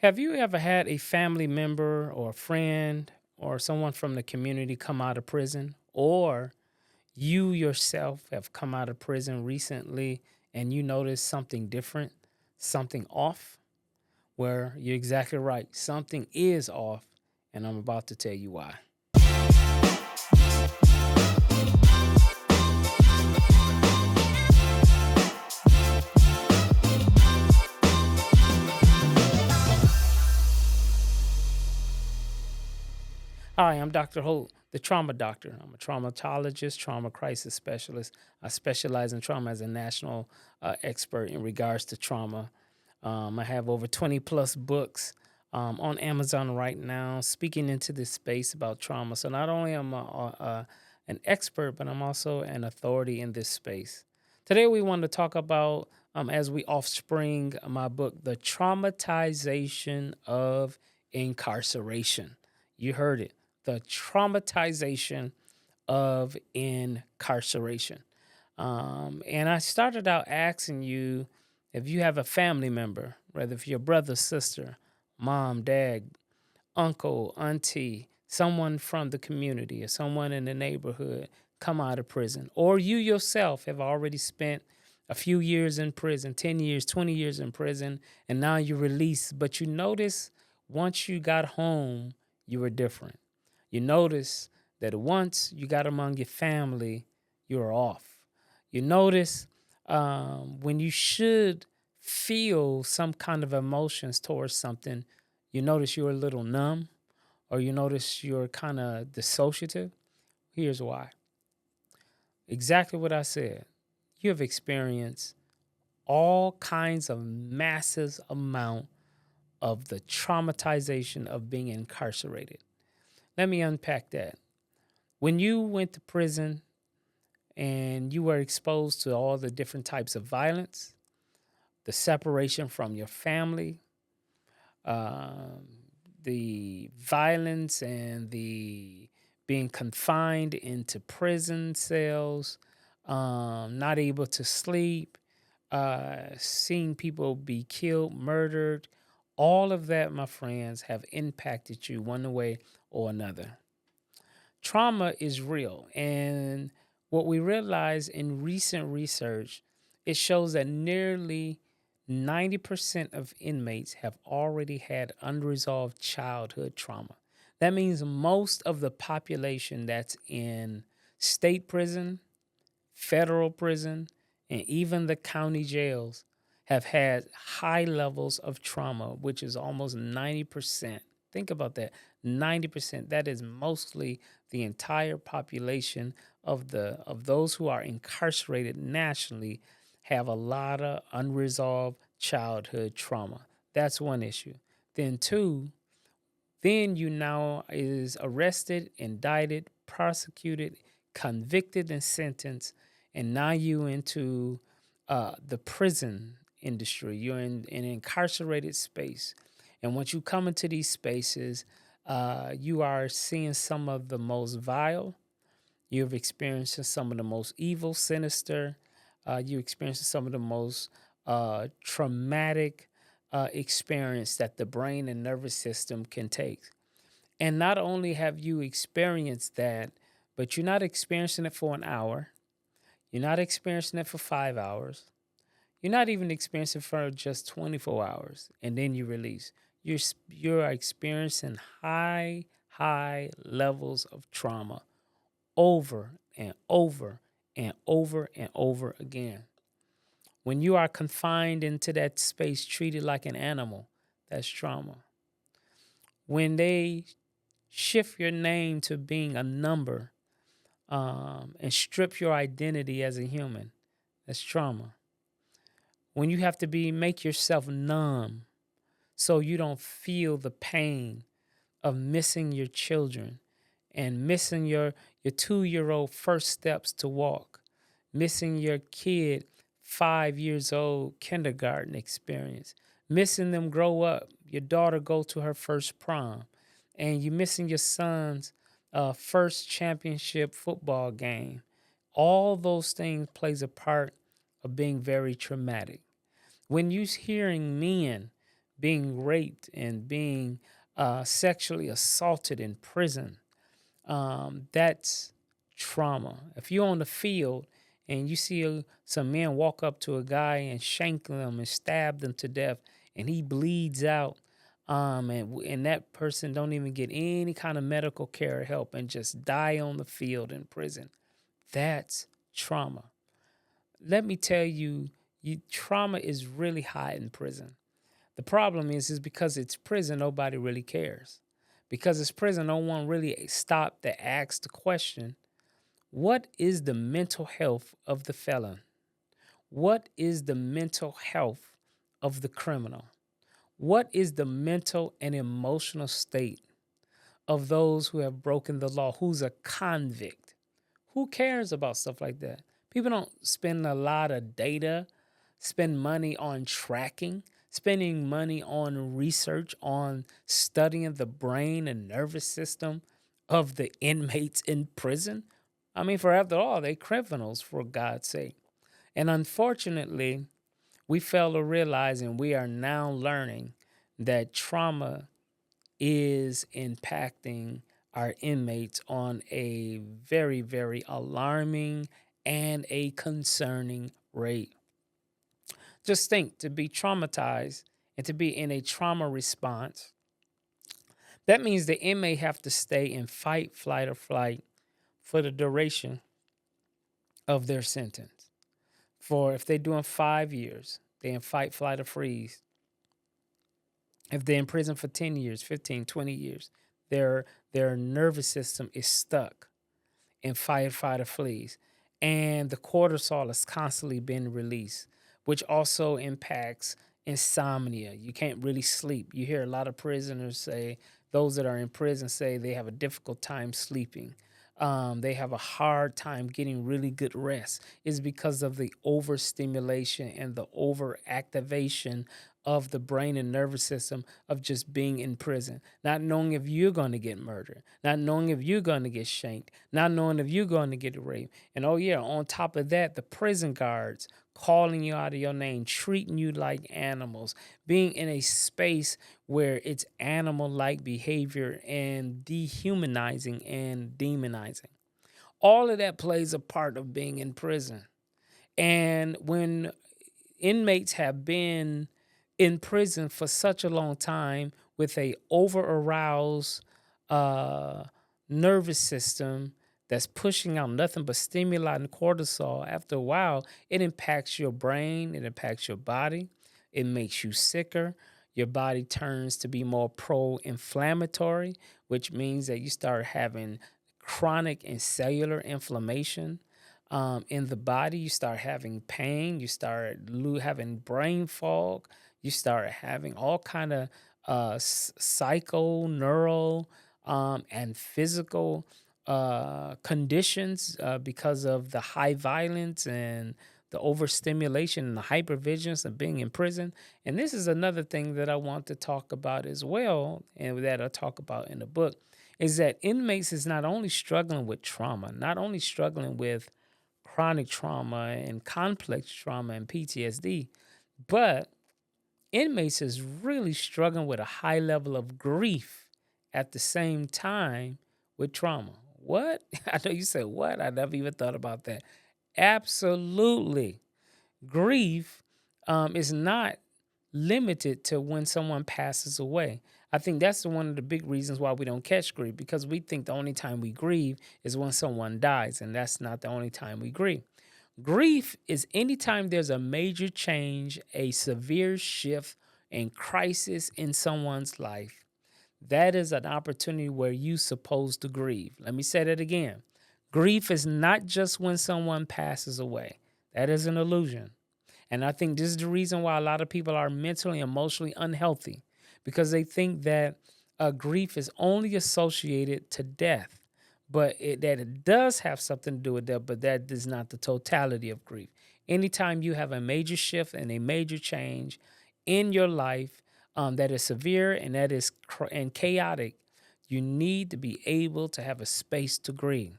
Have you ever had a family member or a friend or someone from the community come out of prison? Or you yourself have come out of prison recently and you notice something different, something off? Where you're exactly right. Something is off, and I'm about to tell you why. Hi, I'm Dr. Holt, the trauma doctor. I'm a traumatologist, trauma crisis specialist. I specialize in trauma as a national expert in regards to trauma. I have over 20 plus books on Amazon right now speaking into this space about trauma. So not only am I an expert, but I'm also an authority in this space. Today we want to talk about, as we offspring, my book, The Traumatization of Incarceration. You heard it, the traumatization of incarceration. And I started out asking you if you have a family member, whether if your brother, sister, mom, dad, uncle, auntie, someone from the community or someone in the neighborhood come out of prison, or you yourself have already spent a few years in prison, 10 years, 20 years in prison, and now you're released, but you notice once you got home, you were different. You notice that once you got among your family, you were off. You notice when you should feel some kind of emotions towards something, you notice you're a little numb or you notice you're kind of dissociative. Here's why. Exactly what I said. You have experienced all kinds of massive amount of the traumatization of being incarcerated. Let me unpack that. When you went to prison and you were exposed to all the different types of violence, the separation from your family, um, the violence and the being confined into prison cells, not able to sleep, seeing people be killed, murdered, all of that, my friends, have impacted you one way or another. Trauma is real. And what we realize in recent research, it shows that nearly 90% of inmates have already had unresolved childhood trauma. That means most of the population that's in state prison, federal prison, and even the county jails have had high levels of trauma, which is almost 90%. Think about that. 90%. That is mostly the entire population of those who are incarcerated nationally have a lot of unresolved childhood trauma. That's one issue. Then two, then you now is arrested, indicted, prosecuted, convicted, and sentenced, and now you into the prison industry. You're in an incarcerated space, and once you come into these spaces, you are seeing some of the most vile. You've experienced some of the most evil, sinister. You experienced some of the most traumatic experience that the brain and nervous system can take. And not only have you experienced that, but you're not experiencing it for an hour. You're not experiencing it for 5 hours. You're not even experiencing it for just 24 hours. And then you release. You're experiencing high levels of trauma over and over and over and over again. When you are confined into that space, treated like an animal, that's trauma. When they shift your name to being a number and strip your identity as a human, that's trauma. When you have to make yourself numb so you don't feel the pain of missing your children and missing your 2-year-old first steps to walk, missing your kid 5 years old kindergarten experience, missing them grow up, your daughter go to her first prom, and you missing your son's first championship football game. All those things plays a part of being very traumatic. When you hearing men being raped and being sexually assaulted in prison. That's trauma. If you're on the field and you see some men walk up to a guy and shank them and stab them to death, and he bleeds out, and that person don't even get any kind of medical care or help and just die on the field in prison, that's trauma. Let me tell you, trauma is really high in prison. The problem is because it's prison, nobody really cares. Because it's prison, no one really stopped to ask the question, what is the mental health of the felon? What is the mental health of the criminal? What is the mental and emotional state of those who have broken the law, who's a convict? Who cares about stuff like that? People don't spend a lot of data, spend money on tracking, spending money on research, on studying the brain and nervous system of the inmates in prison. I mean, for after all, they criminals, for God's sake. And unfortunately, we fail to realize, and we are now learning that trauma is impacting our inmates on a very, very alarming and a concerning rate. Just think, to be traumatized and to be in a trauma response, that means the inmate have to stay in fight, flight, or flight for the duration of their sentence. For if they're doing 5 years, they're in fight, flight, or freeze. If they're in prison for 10 years, 15, 20 years, their nervous system is stuck in fight, fight, or flees. And the cortisol is constantly being released, which also impacts insomnia. You can't really sleep. You hear a lot of prisoners say, those that are in prison say they have a difficult time sleeping. They have a hard time getting really good rest. It's because of the overstimulation and the overactivation of the brain and nervous system of just being in prison, not knowing if you're going to get murdered, not knowing if you're going to get shanked, not knowing if you're going to get raped. And oh, yeah, on top of that, the prison guards calling you out of your name, treating you like animals, being in a space where it's animal like behavior and dehumanizing and demonizing. All of that plays a part of being in prison. And when inmates have been in prison for such a long time with a over aroused uh, nervous system that's pushing out nothing but stimuli and cortisol, after a while, it impacts your brain, it impacts your body, it makes you sicker. Your body turns to be more pro inflammatory, which means that you start having chronic and cellular inflammation in the body. You start having pain, you start having brain fog, you start having all kind of psycho, neural, and physical conditions because of the high violence and the overstimulation and the hypervigilance of being in prison. And this is another thing that I want to talk about as well, and that I talk about in the book, is that inmates is not only struggling with trauma, not only struggling with chronic trauma and complex trauma and PTSD, but inmates is really struggling with a high level of grief at the same time with trauma. What? I know you said, what? I never even thought about that. Absolutely. Grief is not limited to when someone passes away. I think that's one of the big reasons why we don't catch grief, because we think the only time we grieve is when someone dies, and that's not the only time we grieve. Grief is anytime there's a major change, a severe shift and crisis in someone's life. That is an opportunity where you're supposed to grieve. Let me say that again. Grief is not just when someone passes away. That is an illusion. And I think this is the reason why a lot of people are mentally, emotionally unhealthy, because they think that grief is only associated to death, but that it does have something to do with that, but that is not the totality of grief. Anytime you have a major shift and a major change in your life that is severe and that is and chaotic, you need to be able to have a space to grieve.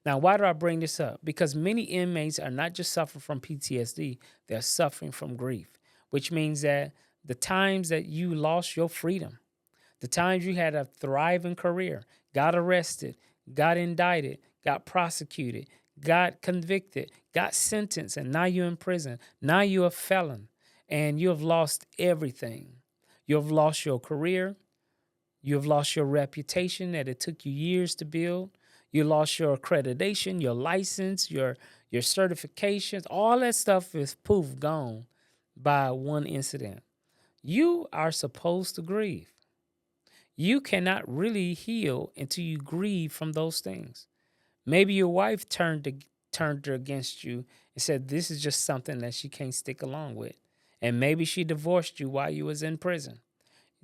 Now, why do I bring this up? Because many inmates are not just suffering from PTSD, they're suffering from grief, which means that the times that you lost your freedom, the times you had a thriving career, got arrested, got indicted, got prosecuted, got convicted, got sentenced, and now you're in prison. Now you're a felon and you have lost everything. You have lost your career. You have lost your reputation that it took you years to build. You lost your accreditation, your license, your certifications. All that stuff is poof, gone by one incident. You are supposed to grieve. You cannot really heal until you grieve from those things. Maybe your wife turned her against you and said this is just something that she can't stick along with. And maybe she divorced you while you was in prison.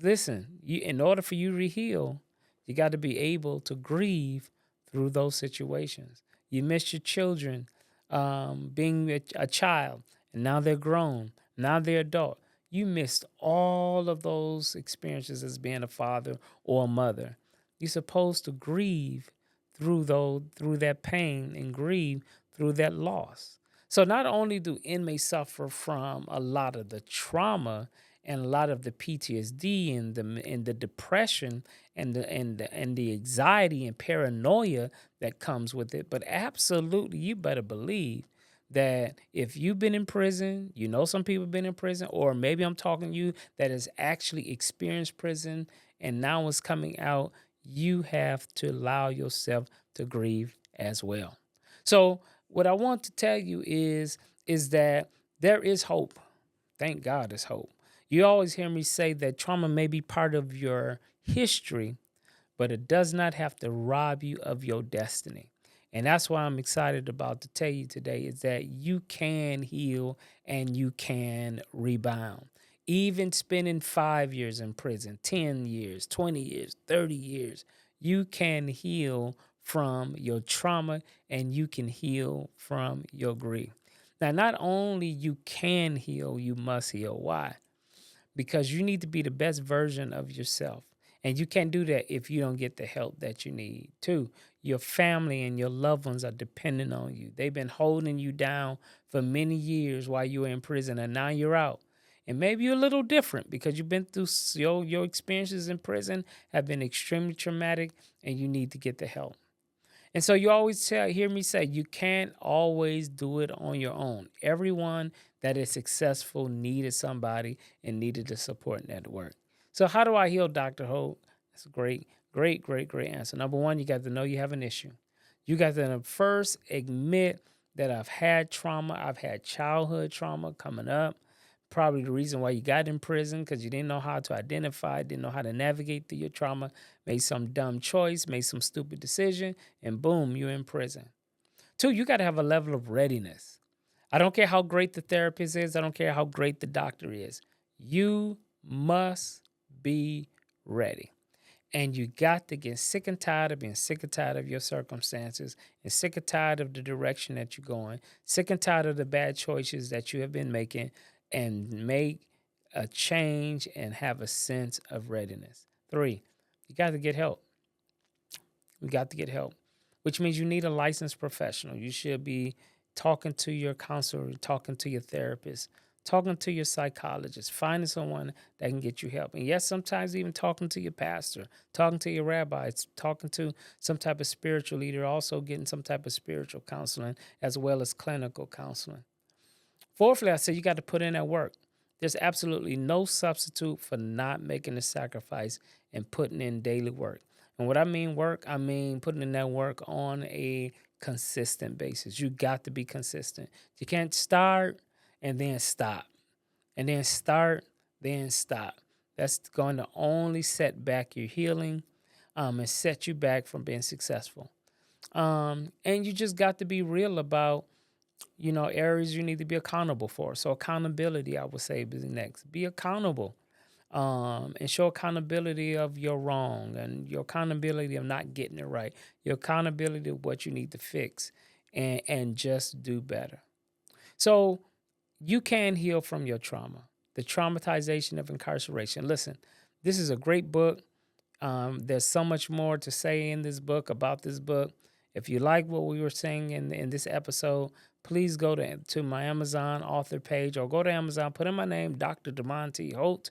Listen, in order for you to heal, you got to be able to grieve through those situations. You miss your children being a child, and now they're grown, now they're adult. You missed all of those experiences as being a father or a mother. You're supposed to grieve through that pain and grieve through that loss. So not only do inmates suffer from a lot of the trauma and a lot of the PTSD and the depression and the anxiety and paranoia that comes with it, but absolutely you better believe that if you've been in prison, you know some people have been in prison, or maybe I'm talking to you that has actually experienced prison and now is coming out, you have to allow yourself to grieve as well. So what I want to tell you is that there is hope. Thank God there's hope. You always hear me say that trauma may be part of your history, but it does not have to rob you of your destiny. And that's why I'm excited about to tell you today is that you can heal and you can rebound. Even spending 5 years in prison, 10 years, 20 years, 30 years, you can heal from your trauma and you can heal from your grief. Now, not only you can heal, you must heal. Why? Because you need to be the best version of yourself. And you can't do that if you don't get the help that you need. Two, your family and your loved ones are dependent on you. They've been holding you down for many years while you were in prison, and now you're out. And maybe you're a little different because you've been through your experiences in prison have been extremely traumatic, and you need to get the help. And so you always hear me say you can't always do it on your own. Everyone that is successful needed somebody and needed a support network. So how do I heal, Dr. Holt? That's a great answer. Number one, you got to know you have an issue. You got to first admit that I've had trauma. I've had childhood trauma coming up. Probably the reason why you got in prison because you didn't know how to identify, didn't know how to navigate through your trauma, made some dumb choice, made some stupid decision, and boom, you're in prison. Two, you got to have a level of readiness. I don't care how great the therapist is. I don't care how great the doctor is. You must be ready. And you got to get sick and tired of being sick and tired of your circumstances and sick and tired of the direction that you're going, sick and tired of the bad choices that you have been making, and make a change and have a sense of readiness. Three, you got to get help. You got to get help, which means you need a licensed professional. You should be talking to your counselor, talking to your therapist, talking to your psychologist, finding someone that can get you help. And yes, sometimes even talking to your pastor, talking to your rabbi, talking to some type of spiritual leader, also getting some type of spiritual counseling as well as clinical counseling. Fourthly, I said you got to put in that work. There's absolutely no substitute for not making the sacrifice and putting in daily work. And what I mean work, I mean putting in that work on a consistent basis. You got to be consistent. You can't start and then stop. And then start, then stop. That's going to only set back your healing and set you back from being successful. And you just got to be real about areas you need to be accountable for. So accountability, I would say, is next. Be accountable and show accountability of your wrong and your accountability of not getting it right, your accountability of what you need to fix and just do better. So you can heal from your trauma, the traumatization of incarceration. Listen, this is a great book. There's so much more to say in this book, about this book. If you like what we were saying in this episode, please go to my Amazon author page or go to Amazon, put in my name, Dr. Demond T. Holt,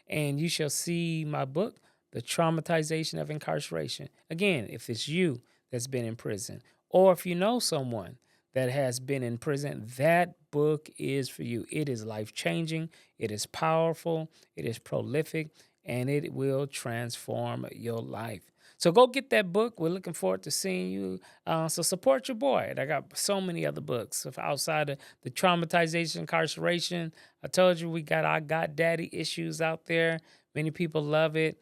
and you shall see my book, The Traumatization of Incarceration. Again, if it's you that's been in prison, or if you know someone that has been in prison, that book is for you. It is life-changing, it is powerful, it is prolific, and it will transform your life. So go get that book. We're looking forward to seeing you. So support your boy. I got so many other books outside of the traumatization, incarceration. I told you we got our God Daddy issues out there. Many people love it.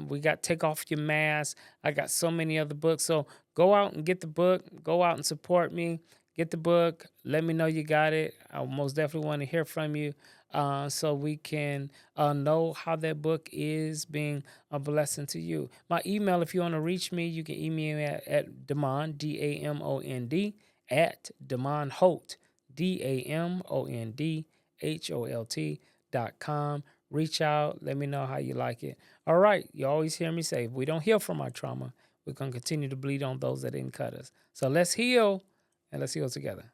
We got Take Off Your Mask. I got so many other books. So go out and get the book. Go out and support me. Get the book. Let me know you got it. I most definitely want to hear from you so we can know how that book is being a blessing to you. My email, if you want to reach me, you can email me at Demond, D-A-M-O-N-D, at Demond Holt, DAMONDHOLT.com. Reach out. Let me know how you like it. All right. You always hear me say, if we don't heal from our trauma, we're going to continue to bleed on those that didn't cut us. So let's heal, and let's heal together.